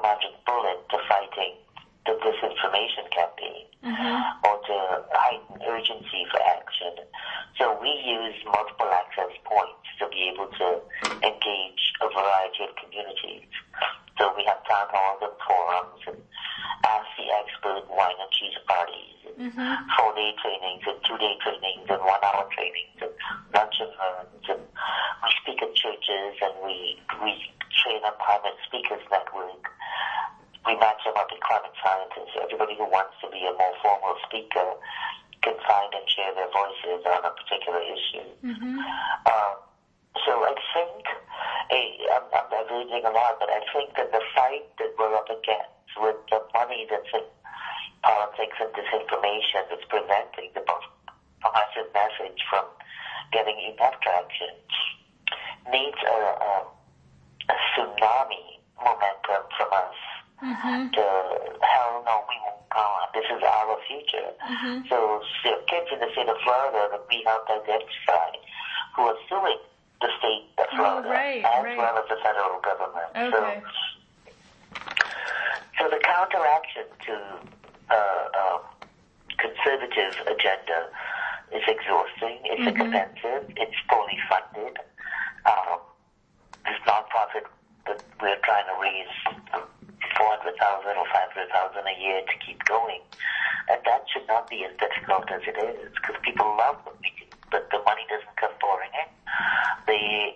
magic bullet to fighting the disinformation campaign or to heighten urgency for action. So we use multiple access points to be able to engage a variety of communities. So we have town halls and forums and ask the expert wine and cheese parties and 4-day trainings and 2-day trainings and 1-hour trainings and lunch and learns. And we speak at churches and we train a climate speakers network. We match them up with climate scientists. Everybody who wants to be a more formal speaker can find and share their voices on a particular issue. So I think, I'm diverging a lot, but I think that the fight that we're up against with the money that's in politics and disinformation that's preventing the most progressive message from getting enough traction needs a tsunami momentum from us. To hell no, we won't go on. This is our future. So kids in the state of Florida that we helped identify who are suing the state of Florida as well as the federal government. So the counteraction to conservative agenda is exhausting. It's expensive. It's poorly funded. This nonprofit that we're trying to raise $400,000 or $500,000 a year to keep going, and that should not be as difficult as it is because people love what we do, but the money doesn't come pouring in. They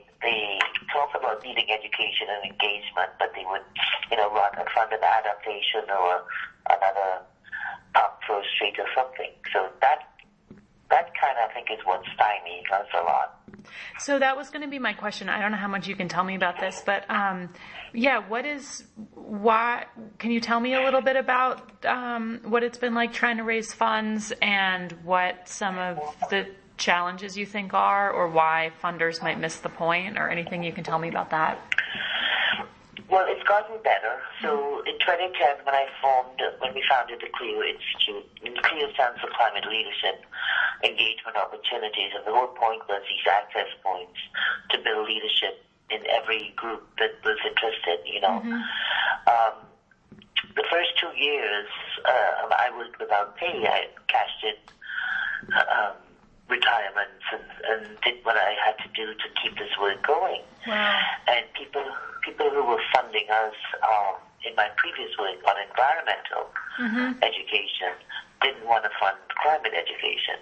talk about needing education and engagement, but they would, fund an adaptation or another Pump First Street or something. So that kind of, I think, is what stymies us a lot. So that was going to be my question. I don't know how much you can tell me about this, but why? Can you tell me a little bit about what it's been like trying to raise funds and what some of the challenges you think are, or why funders might miss the point, or anything you can tell me about that? Well, it's gotten better. So in 2010, when we founded the CLEO Institute, and CLEO stands for Climate Leadership Engagement Opportunities, and the whole point was these access points to build leadership in every group that was interested, The first 2 years, I worked without pay. I cashed in retirements and did what I had to do to keep this work going. Wow. And people who were funding us in my previous work on environmental education didn't want to fund climate education.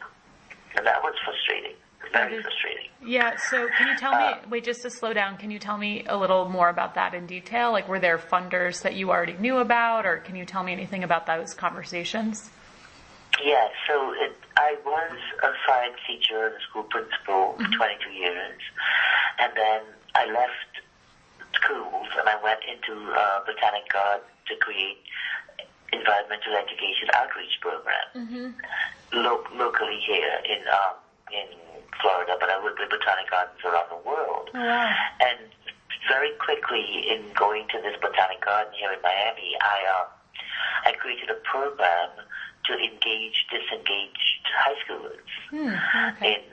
And that was frustrating. Very frustrating. Yeah, so can you tell me, just to slow down, can you tell me a little more about that in detail? Like, were there funders that you already knew about, or can you tell me anything about those conversations? Yeah, so I was a science teacher and a school principal for 22 years, and then I left schools and I went into Botanic Garden to create environmental education outreach program locally here in Florida, but I work with Botanic Gardens around the world. Oh, wow. And very quickly in going to this Botanic Garden here in Miami, I created a program to engage disengaged high schoolers. Okay.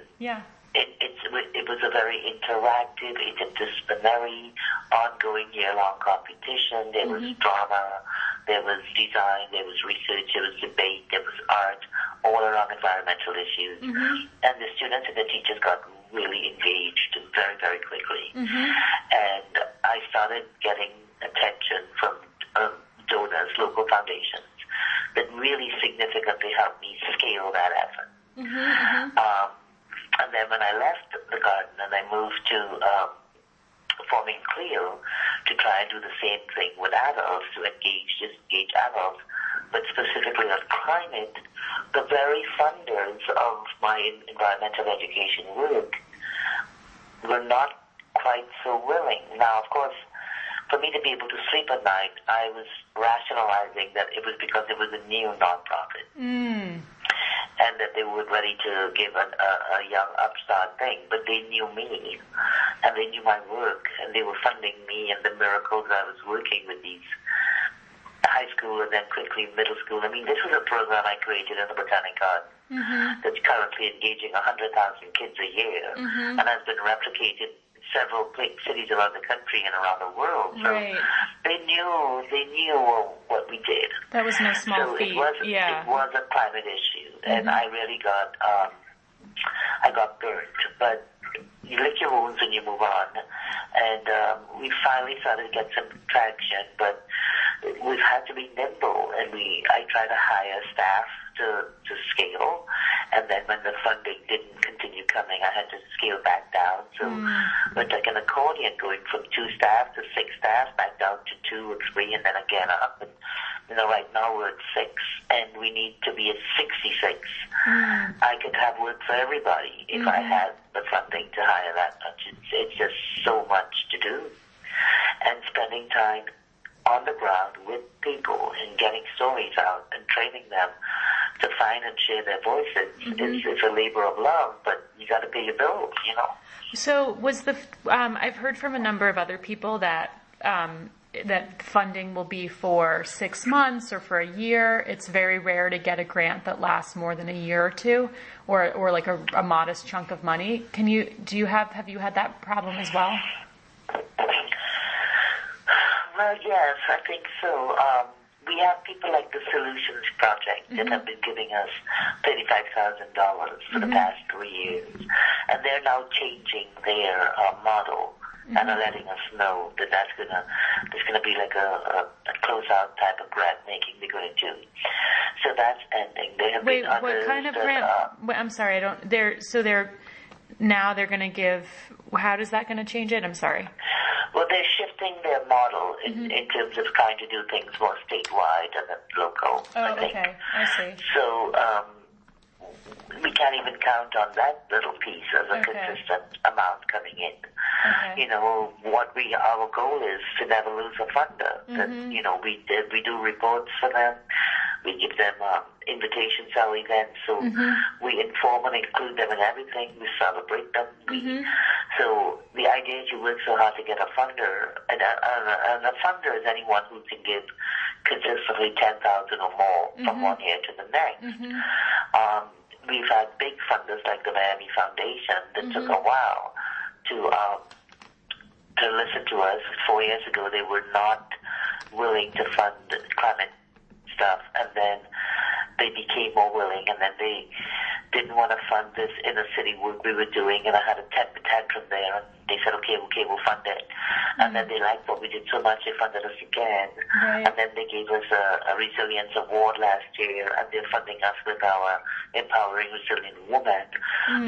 It was a very interactive, interdisciplinary, ongoing year-long competition. There was drama, there was design, there was research, there was debate, there was art, all around environmental issues. And the students and the teachers got really engaged very, very quickly. And I started getting attention from donors, local foundations, that really significantly helped me scale that effort. And then when I left the garden and I moved to forming CLEO to try and do the same thing with adults, to engage adults, but specifically on climate, the very funders of my environmental education work were not quite so willing. Now, of course, for me to be able to sleep at night, I was rationalizing that it was because it was a new nonprofit. And that they were ready to give a young upstart thing. But they knew me, and they knew my work, and they were funding me and the miracles I was working with these high school and then quickly middle school. I mean, this was a program I created in the Botanic Garden that's currently engaging 100,000 kids a year and has been replicated in several cities around the country and around the world. So right. they knew what we did. That was no small So feat. it was a climate issue, and I really got burnt. But you lick your wounds and you move on. And we finally started to get some traction, but we've had to be nimble, and I try to hire staff to scale, and then when the funding didn't continue coming, I had to scale back down. So it's like an accordion, going from 2 staff to 6 staff, back down to 2 or 3, and then again up. And, right now we're at 6, and we need to be at 66. I could have work for everybody if I had the funding to hire that much. It's just so much to do, and spending time on the ground with people and getting stories out and training them to find and share their voices. It's a labor of love, but you got to pay your bills, So was I've heard from a number of other people that that funding will be for 6 months or for a year. It's very rare to get a grant that lasts more than a year or two, or like a modest chunk of money. Have you had that problem as well? Well, yes, I think so. We have people like the Solutions Project that have been giving us $35,000 for the past 3 years, and they're now changing their model and are letting us know that there's gonna be like a closeout type of grant making they're going to do. So that's ending. There have been others. What kind of grant? I'm sorry, I don't. They're going to give. How is that going to change it? I'm sorry. Well, they're shifting their model in terms of trying to do things more statewide and local. Oh, I think. Okay, I see. So we can't even count on that little piece as a consistent amount coming in. Okay. Our goal is to never lose a funder. That we do reports for them. We give them invitations to our events, so we inform and include them in everything. We celebrate them. So the idea is you work so hard to get a funder, and a funder is anyone who can give consistently $10,000 or more from one year to the next. We've had big funders like the Miami Foundation that took a while to listen to us. 4 years ago, they were not willing to fund climate stuff, and then they became more willing, and then they didn't want to fund this inner city work we were doing, and I had a temper tantrum there, and they said, okay, we'll fund it. And then they liked what we did so much, they funded us again. Right. And then they gave us a resilience award last year, and they're funding us with our Empowering Resilient Women.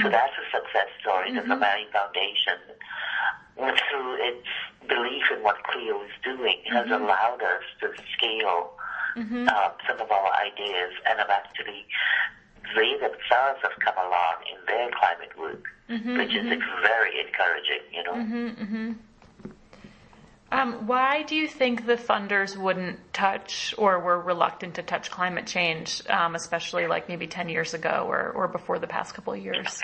So that's a success story. The Miami Foundation, through its belief in what Clio is doing, has allowed us to scale some of our ideas, and have actually, they themselves have come along in their climate work, which is very encouraging, Why do you think the funders wouldn't touch or were reluctant to touch climate change, especially like maybe 10 years ago or before the past couple of years?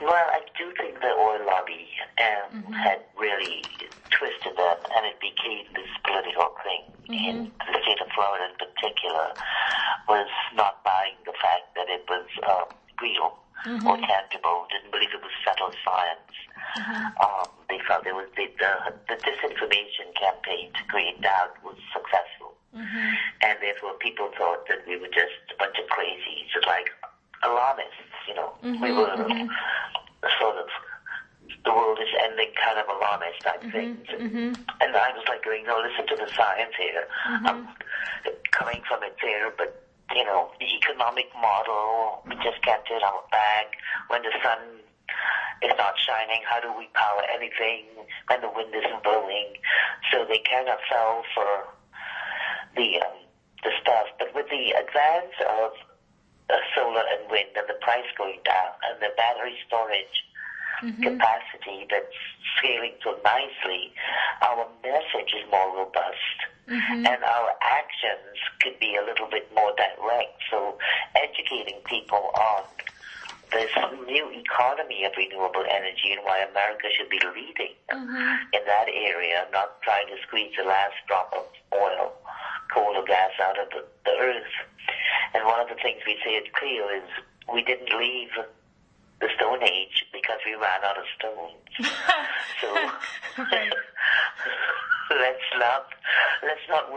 Well, I do think the oil lobby had really twisted them, and it became this political thing. In the state of Florida in particular, was not buying the fact that it was real or tangible, didn't believe it was settled science. They felt there was the disinformation campaign to create doubt was successful. And therefore people thought that we were just a bunch of crazies, just like alarmists, We were sort of the world is ending kind of alarmist type things. And I was like going, listen to the science here. I'm coming from it there, but the economic model, we just kept it our bag. When the sun is not shining, how do we power anything when the wind isn't blowing? So they kind of fell for the stuff. But with the advance of solar and wind and the price going down and the battery storage capacity that's scaling so nicely, our message is more robust, and our actions could be a little bit more direct. So educating people on this new economy of renewable energy and why America should be leading in that area, not trying to squeeze the last drop of oil, coal, or gas out of the earth. And one of the things we say at Clio is we didn't leave the Stone Age because we ran out of stones. So Right. let's not